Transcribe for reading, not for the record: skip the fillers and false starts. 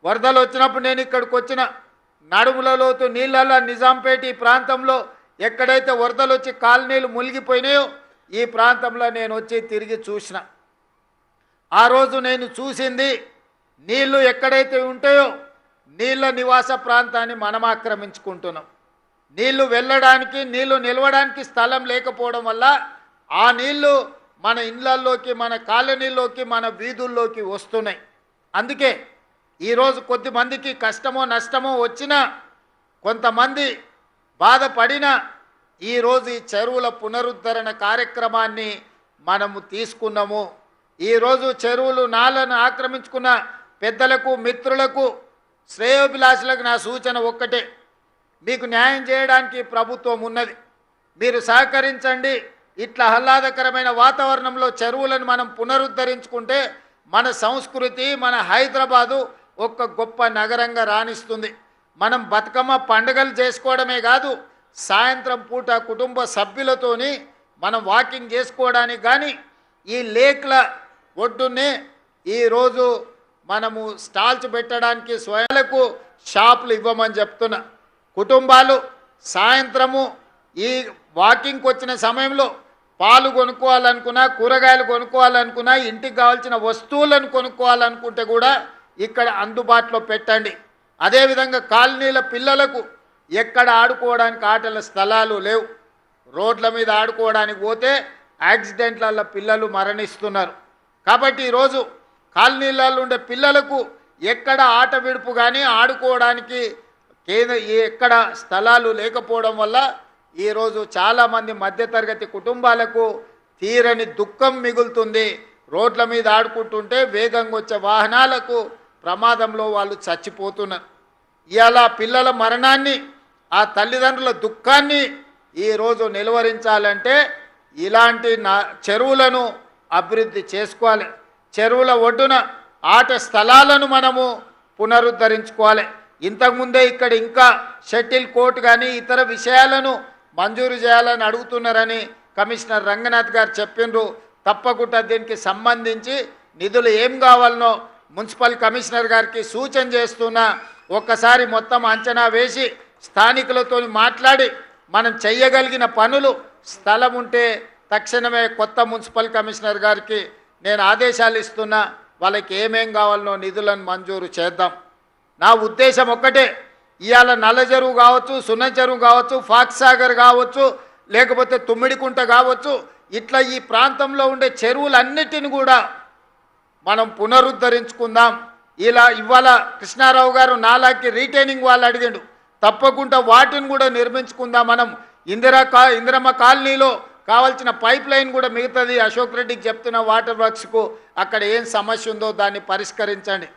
వరదలు వచ్చినప్పుడు నేను ఇక్కడికి వచ్చిన నడుముల లోతు నీళ్ళల్లో నిజాంపేట ఈ ప్రాంతంలో ఎక్కడైతే వరదలు వచ్చి కాలనీలు మునిగిపోయినాయో ఈ ప్రాంతంలో నేను వచ్చి తిరిగి చూసిన. ఆ రోజు నేను చూసింది నీళ్లు ఎక్కడైతే ఉంటాయో నీళ్ళ నివాస ప్రాంతాన్ని మనం ఆక్రమించుకుంటున్నాం. నీళ్లు వెళ్ళడానికి నీళ్లు నిలవడానికి స్థలం లేకపోవడం వల్ల ఆ నీళ్లు మన ఇళ్లల్లోకి మన కాలనీల్లోకి మన వీధుల్లోకి వస్తున్నాయి. అందుకే ఈరోజు కొద్దిమందికి కష్టమో నష్టమో వచ్చినా కొంతమంది బాధపడినా ఈరోజు ఈ చెరువుల పునరుద్ధరణ కార్యక్రమాన్ని మనము తీసుకున్నాము. ఈరోజు చెరువులు నాలను ఆక్రమించుకున్న పెద్దలకు మిత్రులకు శ్రేయోభిలాషులకు నా సూచన ఒక్కటే, మీకు న్యాయం చేయడానికి ప్రభుత్వం ఉన్నది, మీరు సహకరించండి. ఇట్లా ఆహ్లాదకరమైన వాతావరణంలో చెరువులను మనం పునరుద్ధరించుకుంటే మన సంస్కృతి మన హైదరాబాదు ఒక గొప్ప నగరంగా రాణిస్తుంది. మనం బతుకమ్మ పండుగలు చేసుకోవడమే కాదు, సాయంత్రం పూట కుటుంబ సభ్యులతోని మనం వాకింగ్ చేసుకోవడానికి కానీ ఈ లేక్ల ఒడ్డునే ఈరోజు మనము స్టాల్స్ పెట్టడానికి స్వయాలకు షాపులు ఇవ్వమని చెప్తున్నా. కుటుంబాలు సాయంత్రము ఈ వాకింగ్కి వచ్చిన సమయంలో పాలు కొనుక్కోవాలనుకున్నా కూరగాయలు కొనుక్కోవాలనుకున్నా ఇంటికి కావాల్సిన వస్తువులను కొనుక్కోవాలనుకుంటే కూడా ఇక్కడ అందుబాటులో పెట్టండి. అదేవిధంగా కాలనీల పిల్లలకు ఎక్కడ ఆడుకోవడానికి ఆటల స్థలాలు లేవు. రోడ్ల మీద ఆడుకోవడానికి పోతే యాక్సిడెంట్లలో పిల్లలు మరణిస్తున్నారు. కాబట్టి ఈరోజు కాలనీలలో ఉండే పిల్లలకు ఎక్కడ ఆట విడుపు కానీ ఆడుకోవడానికి ఎక్కడ స్థలాలు లేకపోవడం వల్ల ఈరోజు చాలామంది మధ్యతరగతి కుటుంబాలకు తీరని దుఃఖం మిగులుతుంది. రోడ్ల మీద ఆడుకుంటుంటే వేగంగా వచ్చే వాహనాలకు ప్రమాదంలో వాళ్ళు చచ్చిపోతున్నారు. ఇవాళ పిల్లల మరణాన్ని ఆ తల్లిదండ్రుల దుఃఖాన్ని ఈరోజు నిలువరించాలంటే ఇలాంటి చెరువులను అభివృద్ధి చేసుకోవాలి. చెరువుల ఒడ్డున ఆట స్థలాలను మనము పునరుద్ధరించుకోవాలి. ఇంతకుముందే ఇక్కడ ఇంకా షటిల్ కోర్ట్ కానీ ఇతర విషయాలను మంజూరు చేయాలని అడుగుతున్నారని కమిషనర్ రంగనాథ్ గారు చెప్పినారు. తప్పకుండా దీనికి సంబంధించి నిధులు ఏం కావాలనో మున్సిపల్ కమిషనర్ గారికి సూచన చేస్తున్నా. ఒక్కసారి మొత్తం అంచనా వేసి స్థానికులతో మాట్లాడి మనం చెయ్యగలిగిన పనులు స్థలం ఉంటే తక్షణమే కొత్త మున్సిపల్ కమిషనర్ గారికి నేను ఆదేశాలు ఇస్తున్నా. వాళ్ళకి ఏమేం కావాలనో నిధులను మంజూరు చేద్దాం. నా ఉద్దేశం ఒక్కటే, ఇవాళ నల్ల చెరువు కావచ్చు, సున్న చెరువు కావచ్చు, ఫాక్స్ సాగర్ కావచ్చు, లేకపోతే తుమ్మిడికుంట కావచ్చు, ఇట్లా ఈ ప్రాంతంలో ఉండే చెరువులన్నిటిని కూడా మనం పునరుద్ధరించుకుందాం. ఇవాళ కృష్ణారావు గారు నాలాకి రీటైనింగ్ వాళ్ళు అడిగిండు, తప్పకుండా వాటిని కూడా నిర్మించుకుందాం. మనం ఇందిరమ్మ కాలనీలో కావాల్సిన పైప్ లైన్ కూడా మిగతాది అశోక్ రెడ్డికి చెప్తున్న వాటర్ వర్క్స్కు అక్కడ ఏం సమస్య ఉందో దాన్ని పరిష్కరించండి.